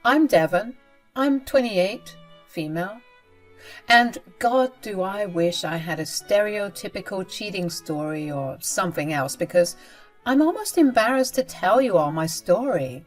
I'm Devon. I'm 28, female. And God, do I wish I had a stereotypical cheating story or something else, because I'm almost embarrassed to tell you all my story.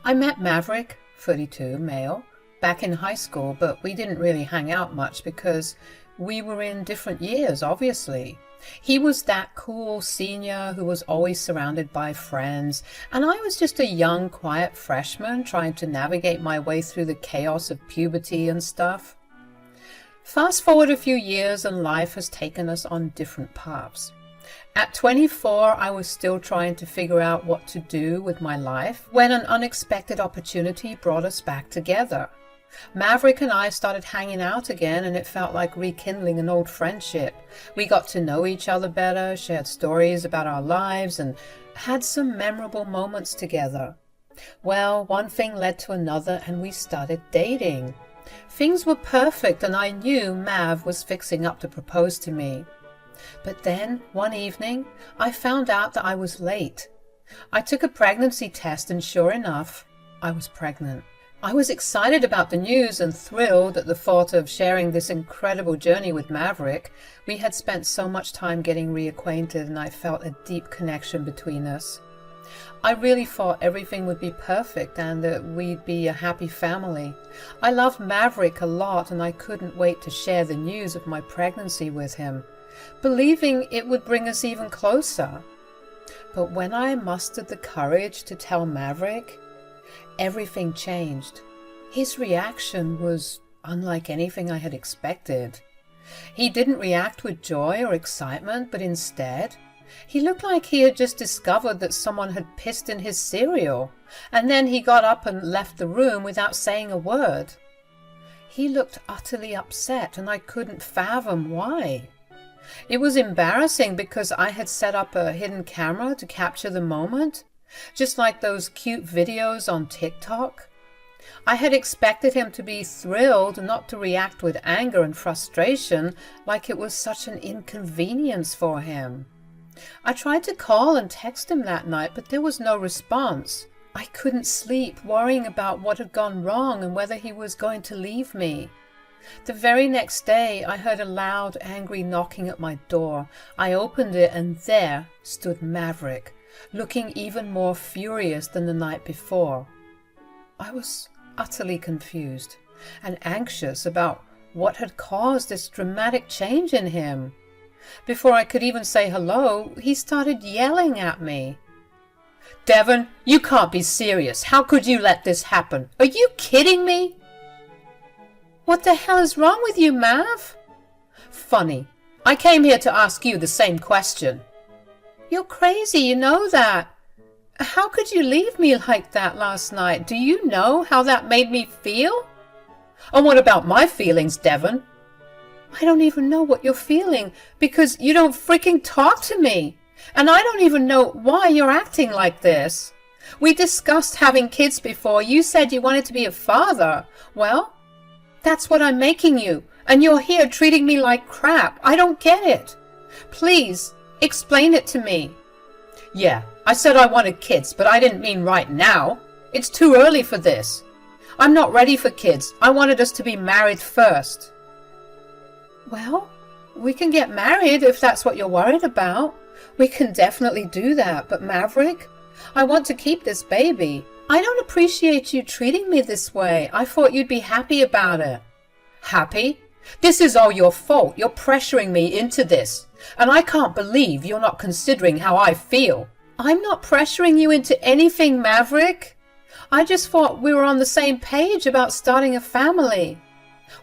I met Maverick, 32, male, back in high school, but we didn't really hang out much because we were in different years, obviously. He was that cool senior who was always surrounded by friends, and I was just a young, quiet freshman trying to navigate my way through the chaos of puberty and stuff. Fast forward a few years and life has taken us on different paths. At 24, I was still trying to figure out what to do with my life when an unexpected opportunity brought us back together. Maverick and I started hanging out again, and it felt like rekindling an old friendship. We got to know each other better, shared stories about our lives, and had some memorable moments together. Well, one thing led to another, and we started dating. Things were perfect, and I knew Mav was fixing up to propose to me. But then, one evening, I found out that I was late. I took a pregnancy test, and sure enough, I was pregnant. I was excited about the news and thrilled at the thought of sharing this incredible journey with Maverick. We had spent so much time getting reacquainted, and I felt a deep connection between us. I really thought everything would be perfect and that we'd be a happy family. I loved Maverick a lot, and I couldn't wait to share the news of my pregnancy with him, believing it would bring us even closer. But when I mustered the courage to tell Maverick, everything changed. His reaction was unlike anything I had expected. He didn't react with joy or excitement, but instead, he looked like he had just discovered that someone had pissed in his cereal, and then he got up and left the room without saying a word. He looked utterly upset, and I couldn't fathom why. It was embarrassing because I had set up a hidden camera to capture the moment, just like those cute videos on TikTok. I had expected him to be thrilled, not to react with anger and frustration like it was such an inconvenience for him. I tried to call and text him that night, but there was no response. I couldn't sleep, worrying about what had gone wrong and whether he was going to leave me. The very next day, I heard a loud, angry knocking at my door. I opened it, and there stood Maverick, looking even more furious than the night before. I was utterly confused and anxious about what had caused this dramatic change in him. Before I could even say hello, he started yelling at me. "Devon, you can't be serious. How could you let this happen? Are you kidding me?" "What the hell is wrong with you, Mav?" "Funny. I came here to ask you the same question." "You're crazy, you know that. How could you leave me like that last night? Do you know how that made me feel?" "And what about my feelings, Devon?" "I don't even know what you're feeling, because you don't freaking talk to me. And I don't even know why you're acting like this. We discussed having kids before. You said you wanted to be a father. Well, that's what I'm making you. And you're here treating me like crap. I don't get it. Please, explain it to me." "Yeah, I said I wanted kids, but I didn't mean right now. It's too early for this. I'm not ready for kids. I wanted us to be married first." "Well, we can get married if that's what you're worried about. We can definitely do that. But Maverick, I want to keep this baby. I don't appreciate you treating me this way. I thought you'd be happy about it." "Happy? This is all your fault. You're pressuring me into this. And I can't believe you're not considering how I feel." "I'm not pressuring you into anything, Maverick. I just thought we were on the same page about starting a family."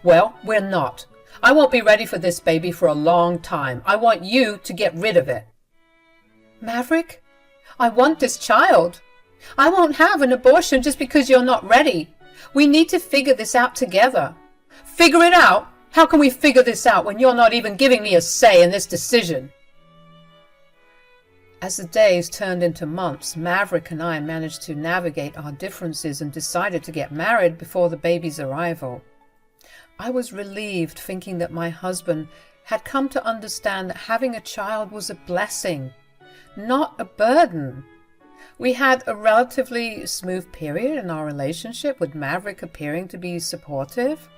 "Well, we're not. I won't be ready for this baby for a long time. I want you to get rid of it." "Maverick, I want this child. I won't have an abortion just because you're not ready. We need to figure this out together." "Figure it out? How can we figure this out when you're not even giving me a say in this decision?" As the days turned into months, Maverick and I managed to navigate our differences and decided to get married before the baby's arrival. I was relieved, thinking that my husband had come to understand that having a child was a blessing, not a burden. We had a relatively smooth period in our relationship, with Maverick appearing to be supportive.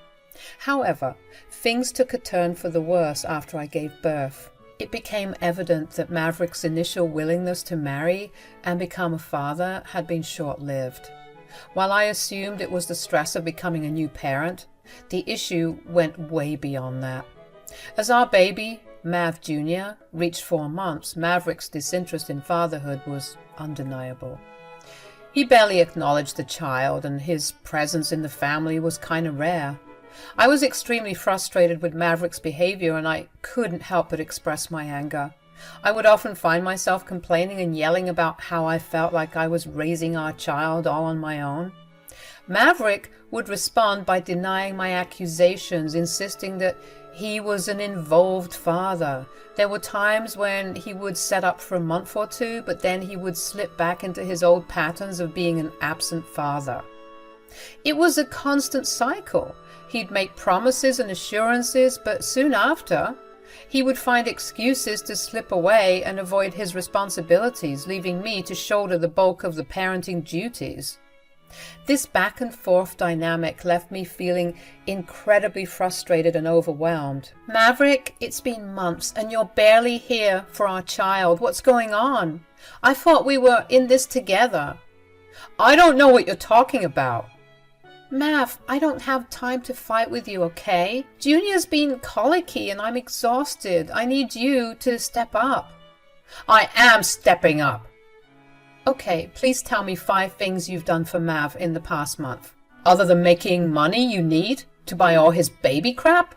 However, things took a turn for the worse after I gave birth. It became evident that Maverick's initial willingness to marry and become a father had been short-lived. While I assumed it was the stress of becoming a new parent, the issue went way beyond that. As our baby, Mav Jr., reached 4 months, Maverick's disinterest in fatherhood was undeniable. He barely acknowledged the child, and his presence in the family was kind of rare. I was extremely frustrated with Maverick's behavior, and I couldn't help but express my anger. I would often find myself complaining and yelling about how I felt like I was raising our child all on my own. Maverick would respond by denying my accusations, insisting that he was an involved father. There were times when he would set up for a month or two, but then he would slip back into his old patterns of being an absent father. It was a constant cycle. He'd make promises and assurances, but soon after, he would find excuses to slip away and avoid his responsibilities, leaving me to shoulder the bulk of the parenting duties. This back and forth dynamic left me feeling incredibly frustrated and overwhelmed. Maverick, it's been months and you're barely here for our child. What's going on? I thought we were in this together. I don't know what you're talking about. Mav, I don't have time to fight with you, okay? Junior's been colicky and I'm exhausted. I need you to step up. I am stepping up. Okay, please tell me 5 things you've done for Mav in the past month, other than making money you need to buy all his baby crap?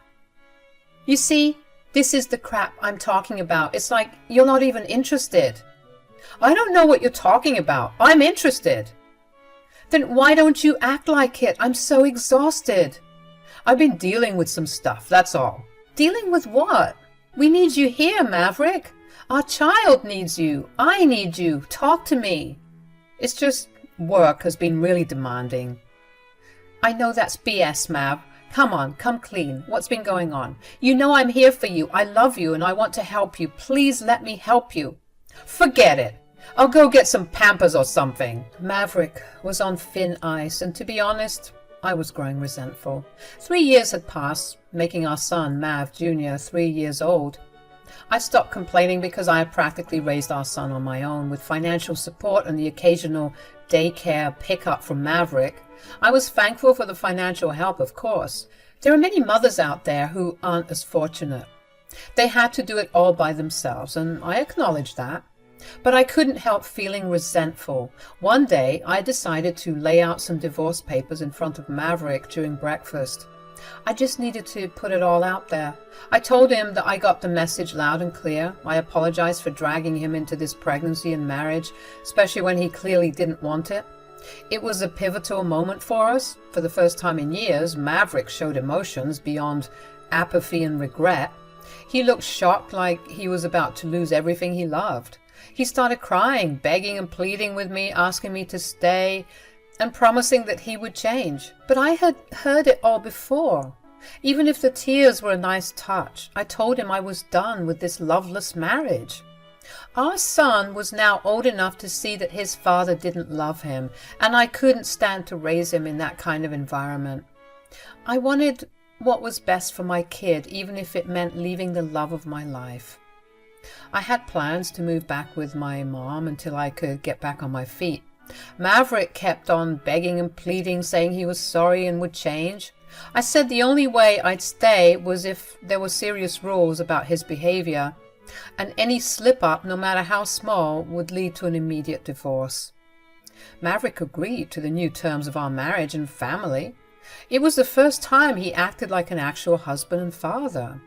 You see, this is the crap I'm talking about. It's like you're not even interested. I don't know what you're talking about. I'm interested. Then why don't you act like it? I'm so exhausted. I've been dealing with some stuff, that's all. Dealing with what? We need you here, Maverick. Our child needs you. I need you. Talk to me. It's just work has been really demanding. I know that's BS, Mav. Come on, come clean. What's been going on? You know I'm here for you. I love you and I want to help you. Please let me help you. Forget it. I'll go get some Pampers or something. Maverick was on thin ice, and to be honest, I was growing resentful. 3 years had passed, making our son, Mav Jr., 3 years old. I stopped complaining because I had practically raised our son on my own, with financial support and the occasional daycare pickup from Maverick. I was thankful for the financial help, of course. There are many mothers out there who aren't as fortunate. They had to do it all by themselves, and I acknowledge that. But I couldn't help feeling resentful. One day, I decided to lay out some divorce papers in front of Maverick during breakfast. I just needed to put it all out there. I told him that I got the message loud and clear. I apologized for dragging him into this pregnancy and marriage, especially when he clearly didn't want it. It was a pivotal moment for us. For the first time in years, Maverick showed emotions beyond apathy and regret. He looked shocked, like he was about to lose everything he loved. He started crying, begging and pleading with me, asking me to stay, and promising that he would change. But I had heard it all before. Even if the tears were a nice touch, I told him I was done with this loveless marriage. Our son was now old enough to see that his father didn't love him, and I couldn't stand to raise him in that kind of environment. I wanted what was best for my kid, even if it meant leaving the love of my life. I had plans to move back with my mom until I could get back on my feet. Maverick kept on begging and pleading, saying he was sorry and would change. I said the only way I'd stay was if there were serious rules about his behavior, and any slip-up, no matter how small, would lead to an immediate divorce. Maverick agreed to the new terms of our marriage and family. It was the first time he acted like an actual husband and father.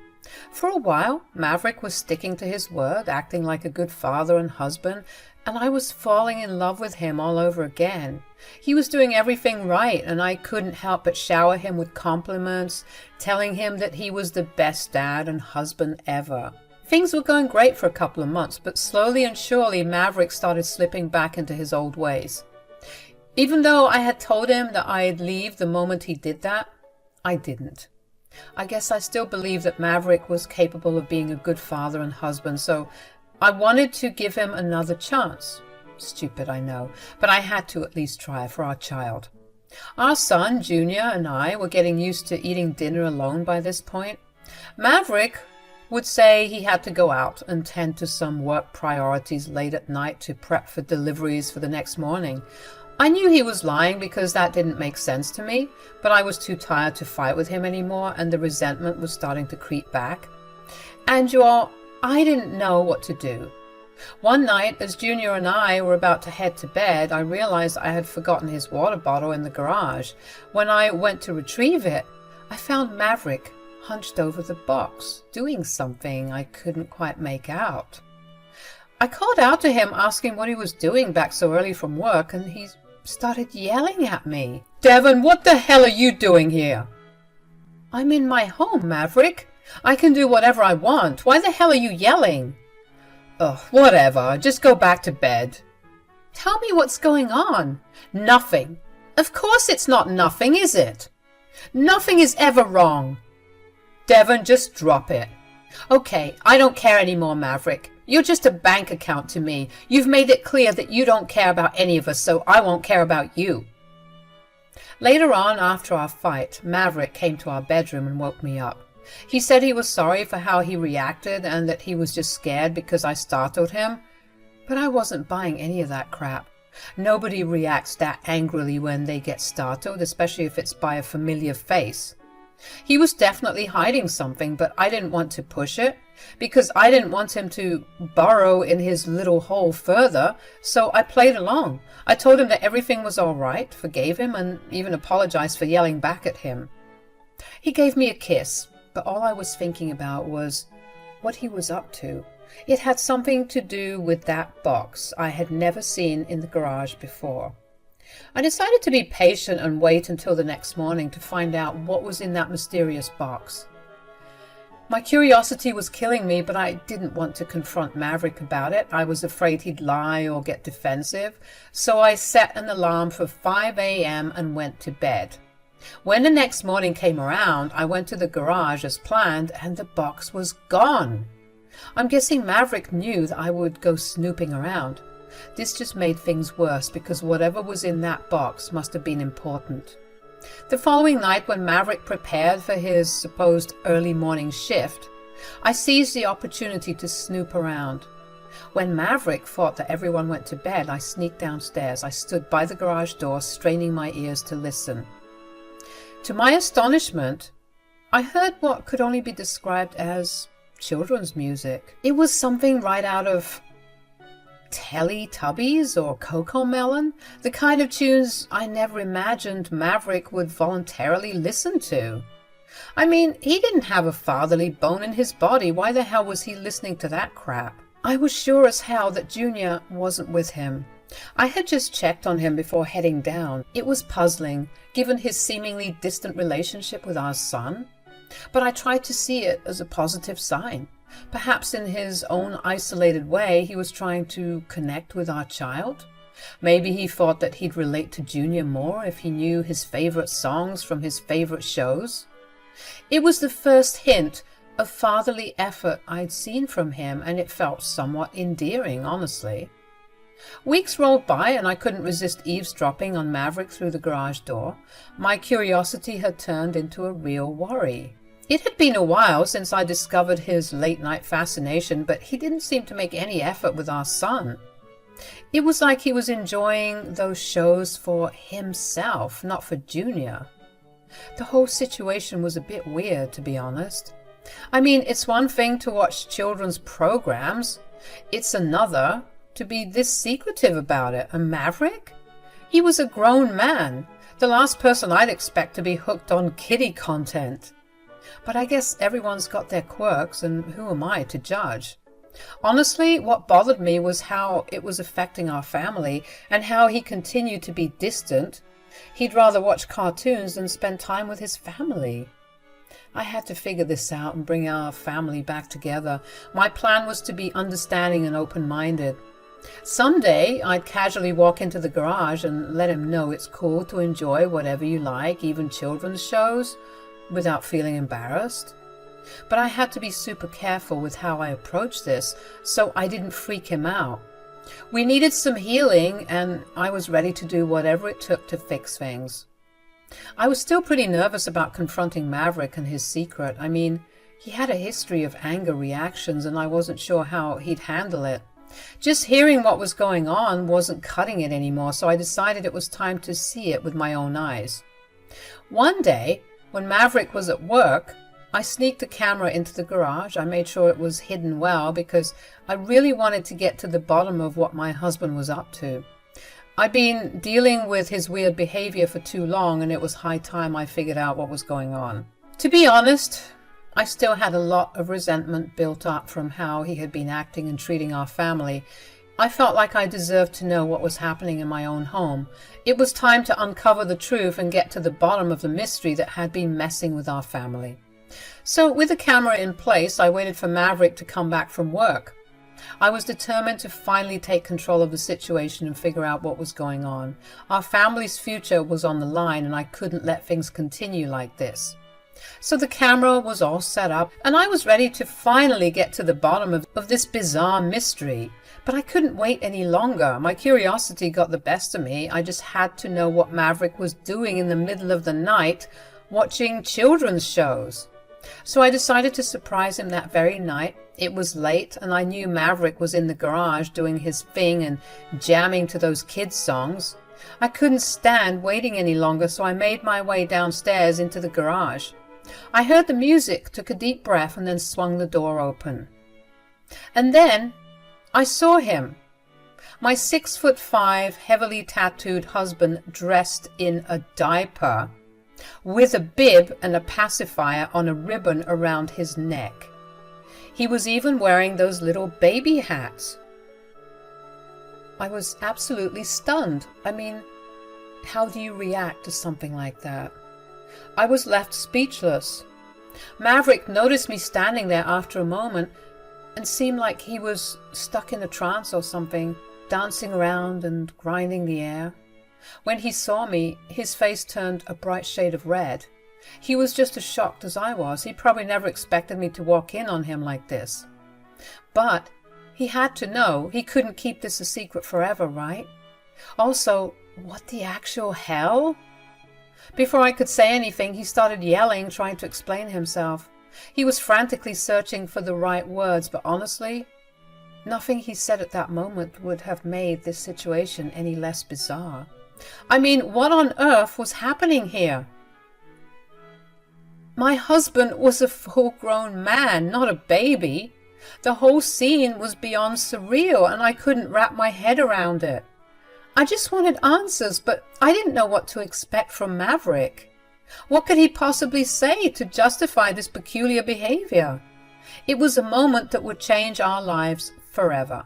For a while, Maverick was sticking to his word, acting like a good father and husband, and I was falling in love with him all over again. He was doing everything right, and I couldn't help but shower him with compliments, telling him that he was the best dad and husband ever. Things were going great for a couple of months, but slowly and surely Maverick started slipping back into his old ways. Even though I had told him that I'd leave the moment he did that, I didn't. I guess I still believe that Maverick was capable of being a good father and husband, so I wanted to give him another chance. Stupid, I know, but I had to at least try for our child. Our son, Junior, and I were getting used to eating dinner alone by this point. Maverick would say he had to go out and tend to some work priorities late at night to prep for deliveries for the next morning. I knew he was lying because that didn't make sense to me, but I was too tired to fight with him anymore, and the resentment was starting to creep back. And you all, I didn't know what to do. One night, as Junior and I were about to head to bed, I realized I had forgotten his water bottle in the garage. When I went to retrieve it, I found Maverick hunched over the box, doing something I couldn't quite make out. I called out to him, asking what he was doing back so early from work, and he started yelling at me. "Devon, what the hell are you doing here?" "I'm in my home, Maverick. I can do whatever I want. Why the hell are you yelling?" "Ugh, whatever. Just go back to bed." "Tell me what's going on." "Nothing." "Of course it's not nothing, is it?" "Nothing is ever wrong." "Devon, just drop it." "Okay, I don't care anymore, Maverick. You're just a bank account to me. You've made it clear that you don't care about any of us, so I won't care about you." Later on, after our fight, Maverick came to our bedroom and woke me up. He said he was sorry for how he reacted and that he was just scared because I startled him. But I wasn't buying any of that crap. Nobody reacts that angrily when they get startled, especially if it's by a familiar face. He was definitely hiding something, but I didn't want to push it because I didn't want him to burrow in his little hole further, so I played along. I told him that everything was all right, forgave him, and even apologized for yelling back at him. He gave me a kiss, but all I was thinking about was what he was up to. It had something to do with that box I had never seen in the garage before. I decided to be patient and wait until the next morning to find out what was in that mysterious box. My curiosity was killing me, but I didn't want to confront Maverick about it. I was afraid he'd lie or get defensive, so I set an alarm for 5 a.m. and went to bed. When the next morning came around, I went to the garage as planned, and the box was gone. I'm guessing Maverick knew that I would go snooping around. This just made things worse because whatever was in that box must have been important. The following night, when Maverick prepared for his supposed early morning shift, I seized the opportunity to snoop around. When Maverick thought that everyone went to bed, I sneaked downstairs. I stood by the garage door, straining my ears to listen. To my astonishment, I heard what could only be described as children's music. It was something right out of Teletubbies or Cocomelon, the kind of tunes I never imagined Maverick would voluntarily listen to. I mean, he didn't have a fatherly bone in his body. Why the hell was he listening to that crap? I was sure as hell that Junior wasn't with him. I had just checked on him before heading down. It was puzzling, given his seemingly distant relationship with our son, but I tried to see it as a positive sign. Perhaps in his own isolated way, he was trying to connect with our child. Maybe he thought that he'd relate to Junior more if he knew his favorite songs from his favorite shows. It was the first hint of fatherly effort I'd seen from him, and it felt somewhat endearing, honestly. Weeks rolled by, and I couldn't resist eavesdropping on Maverick through the garage door. My curiosity had turned into a real worry. It had been a while since I discovered his late-night fascination, but he didn't seem to make any effort with our son. It was like he was enjoying those shows for himself, not for Junior. The whole situation was a bit weird, to be honest. I mean, it's one thing to watch children's programs. It's another to be this secretive about it. And Maverick? He was a grown man, the last person I'd expect to be hooked on kiddie content. But I guess everyone's got their quirks, and who am I to judge? Honestly, what bothered me was how it was affecting our family, and how he continued to be distant. He'd rather watch cartoons than spend time with his family. I had to figure this out and bring our family back together. My plan was to be understanding and open-minded. Someday, I'd casually walk into the garage and let him know it's cool to enjoy whatever you like, even children's shows, without feeling embarrassed. But I had to be super careful with how I approached this, so I didn't freak him out. We needed some healing, and I was ready to do whatever it took to fix things. I was still pretty nervous about confronting Maverick and his secret. I mean, he had a history of anger reactions, and I wasn't sure how he'd handle it. Just hearing what was going on wasn't cutting it anymore, so I decided it was time to see it with my own eyes. One day, when Maverick was at work, I sneaked the camera into the garage. I made sure it was hidden well because I really wanted to get to the bottom of what my husband was up to. I'd been dealing with his weird behavior for too long, and it was high time I figured out what was going on. To be honest, I still had a lot of resentment built up from how he had been acting and treating our family. I felt like I deserved to know what was happening in my own home. It was time to uncover the truth and get to the bottom of the mystery that had been messing with our family. So with the camera in place, I waited for Maverick to come back from work. I was determined to finally take control of the situation and figure out what was going on. Our family's future was on the line, and I couldn't let things continue like this. So the camera was all set up, and I was ready to finally get to the bottom of this bizarre mystery. But I couldn't wait any longer. My curiosity got the best of me. I just had to know what Maverick was doing in the middle of the night, watching children's shows. So I decided to surprise him that very night. It was late, and I knew Maverick was in the garage doing his thing and jamming to those kids' songs. I couldn't stand waiting any longer, so I made my way downstairs into the garage. I heard the music, took a deep breath, and then swung the door open. And then I saw him. My 6'5", heavily tattooed husband dressed in a diaper, with a bib and a pacifier on a ribbon around his neck. He was even wearing those little baby hats. I was absolutely stunned. I mean, how do you react to something like that? I was left speechless. Maverick noticed me standing there after a moment and seemed like he was stuck in a trance or something, dancing around and grinding the air. When he saw me, his face turned a bright shade of red. He was just as shocked as I was. He probably never expected me to walk in on him like this. But he had to know. He couldn't keep this a secret forever, right? Also, what the actual hell? Before I could say anything, he started yelling, trying to explain himself. He was frantically searching for the right words, but honestly, nothing he said at that moment would have made this situation any less bizarre. I mean, what on earth was happening here? My husband was a full-grown man, not a baby. The whole scene was beyond surreal, and I couldn't wrap my head around it. I just wanted answers, but I didn't know what to expect from Maverick. What could he possibly say to justify this peculiar behavior? It was a moment that would change our lives forever.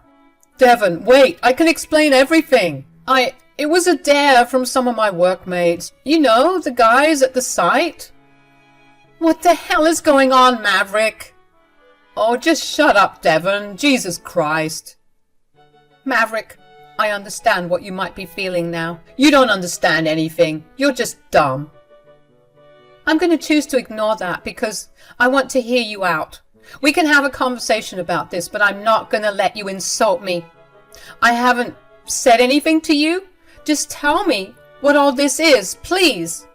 Devon, wait, I can explain everything. It was a dare from some of my workmates. You know, the guys at the site. What the hell is going on, Maverick? Oh, just shut up, Devon. Jesus Christ. Maverick, I understand what you might be feeling now. You don't understand anything. You're just dumb. I'm going to choose to ignore that because I want to hear you out. We can have a conversation about this, but I'm not going to let you insult me. I haven't said anything to you. Just tell me what all this is, please.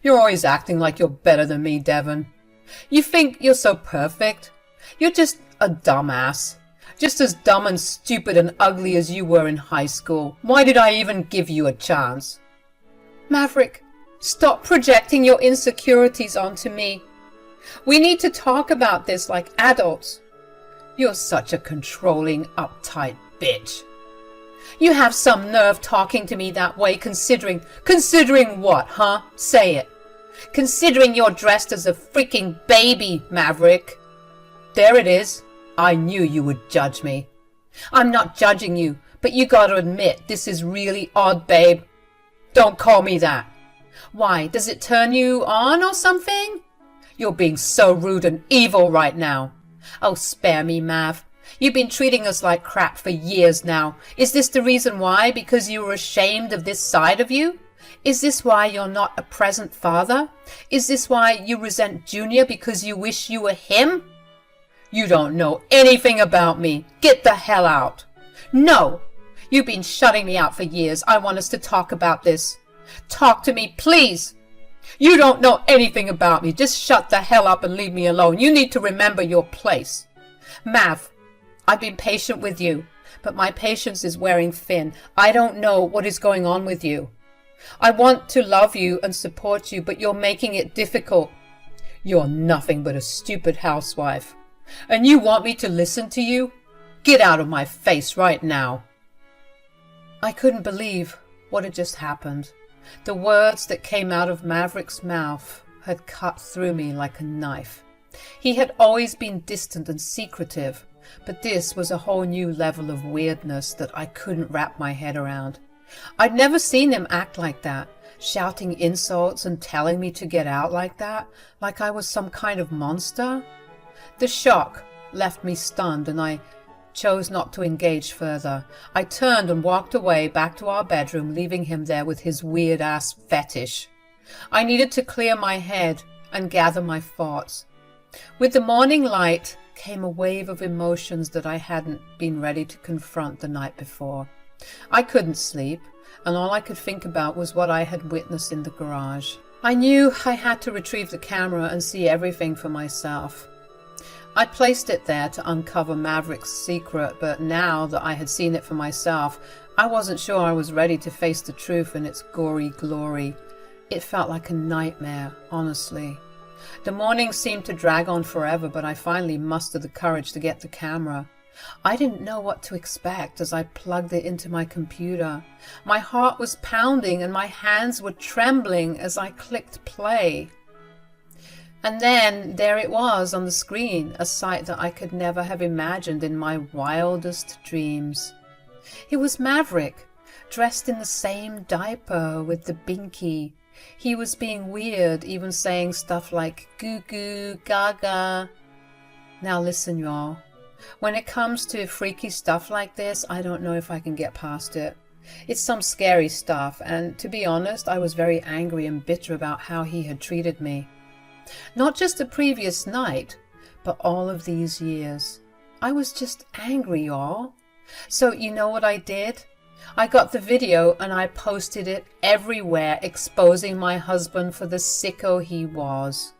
You're always acting like you're better than me, Devon. You think you're so perfect. You're just a dumbass. Just as dumb and stupid and ugly as you were in high school. Why did I even give you a chance? Maverick, stop projecting your insecurities onto me. We need to talk about this like adults. You're such a controlling, uptight bitch. You have some nerve talking to me that way, considering what, huh? Say it. Considering you're dressed as a freaking baby, Maverick. There it is. I knew you would judge me. I'm not judging you, but you gotta admit this is really odd, babe. Don't call me that. Why, does it turn you on or something? You're being so rude and evil right now. Oh, spare me, Mav. You've been treating us like crap for years now. Is this the reason why? Because you were ashamed of this side of you? Is this why you're not a present father? Is this why you resent Junior because you wish you were him? You don't know anything about me. Get the hell out. No! You've been shutting me out for years. I want us to talk about this. Talk to me, please! You don't know anything about me. Just shut the hell up and leave me alone. You need to remember your place. Mav, I've been patient with you, but my patience is wearing thin. I don't know what is going on with you. I want to love you and support you, but you're making it difficult. You're nothing but a stupid housewife. And you want me to listen to you? Get out of my face right now. I couldn't believe what had just happened. The words that came out of Maverick's mouth had cut through me like a knife. He had always been distant and secretive, but this was a whole new level of weirdness that I couldn't wrap my head around. I'd never seen him act like that, shouting insults and telling me to get out like that, like I was some kind of monster. The shock left me stunned, and I chose not to engage further. I turned and walked away back to our bedroom, leaving him there with his weird-ass fetish. I needed to clear my head and gather my thoughts. With the morning light came a wave of emotions that I hadn't been ready to confront the night before. I couldn't sleep, and all I could think about was what I had witnessed in the garage. I knew I had to retrieve the camera and see everything for myself. I placed it there to uncover Maverick's secret, but now that I had seen it for myself, I wasn't sure I was ready to face the truth in its gory glory. It felt like a nightmare, honestly. The morning seemed to drag on forever, but I finally mustered the courage to get the camera. I didn't know what to expect as I plugged it into my computer. My heart was pounding and my hands were trembling as I clicked play. And then there it was on the screen, a sight that I could never have imagined in my wildest dreams. It was Maverick, dressed in the same diaper with the binky. He was being weird, even saying stuff like goo goo, gaga. Now listen, y'all. When it comes to freaky stuff like this, I don't know if I can get past it. It's some scary stuff, and to be honest, I was very angry and bitter about how he had treated me. Not just the previous night, but all of these years. I was just angry, y'all. So you know what I did? I got the video and I posted it everywhere, exposing my husband for the sicko he was.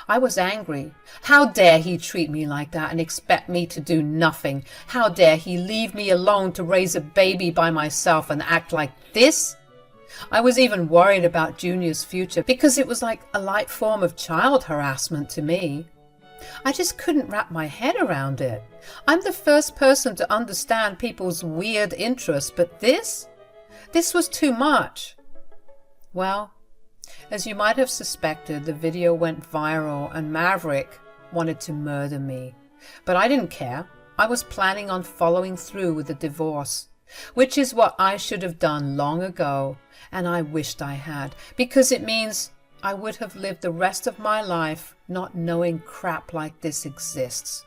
I was angry. How dare he treat me like that and expect me to do nothing? How dare he leave me alone to raise a baby by myself and act like this? I was even worried about Junior's future because it was like a light form of child harassment to me. I just couldn't wrap my head around it. I'm the first person to understand people's weird interests, but this was too much. Well, as you might have suspected, the video went viral and Maverick wanted to murder me. But I didn't care. I was planning on following through with the divorce, which is what I should have done long ago, and I wished I had, because it means I would have lived the rest of my life not knowing crap like this exists.